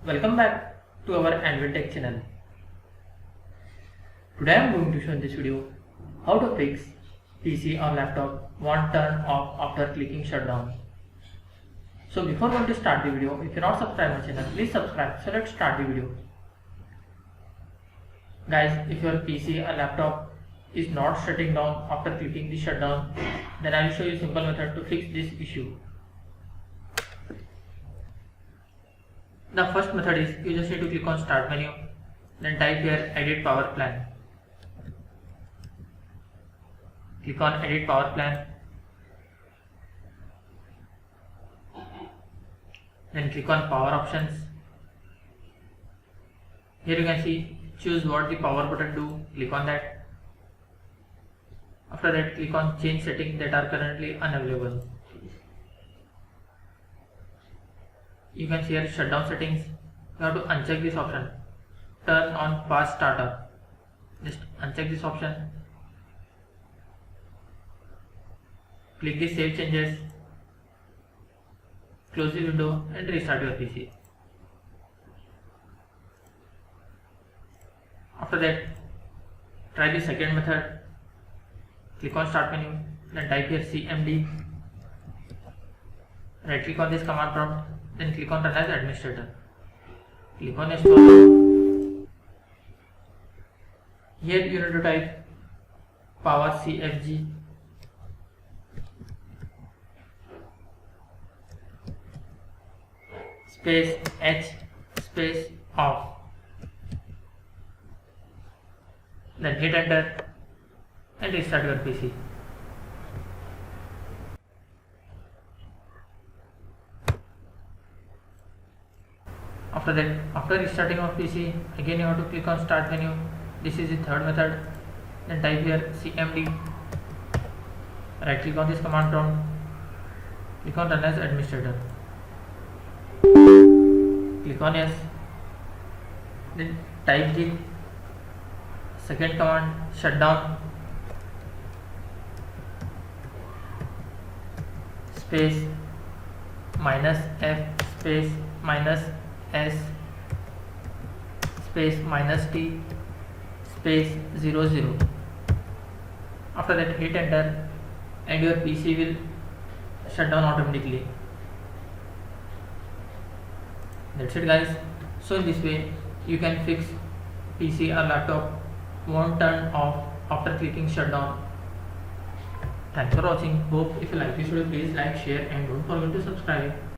Welcome back to our Andwin Tech channel. Today I am going to show in this video how to fix PC or laptop won't turn off after clicking shutdown. So before going to start the video, if you are not subscribed my channel, please subscribe. So let's start the video. Guys, if your PC or laptop is not shutting down after clicking the shutdown, then I will show you a simple method to fix this issue. The first method is you just need to click on start menu, then type here edit power plan. Click on edit power plan, then click on power options. Here you can see choose what the power button do, click on that. After that click on change settings that are currently unavailable. You can see here shutdown settings. You have to uncheck this option. Turn on fast startup. Just uncheck this option. Click the save changes. Close the window and restart your PC. After that, try the second method. Click on start menu, then type here cmd. Right click on this command prompt. Then click on run as administrator. Click on install. Here you need to type power cfg space h space off. Then hit enter and restart your PC. After that, after restarting of PC, again you have to click on start menu. This is the third method. Then type here cmd. Right click on this command prompt. Click on run as administrator. Click on yes. Then type the second command shutdown space minus f space minus s space minus t space 00. After that hit enter and your PC will shut down automatically. That's it guys. So in this way you can fix PC or laptop won't turn off after clicking shutdown. Thanks for watching. Hope if you like this video, please like, share and don't forget to subscribe.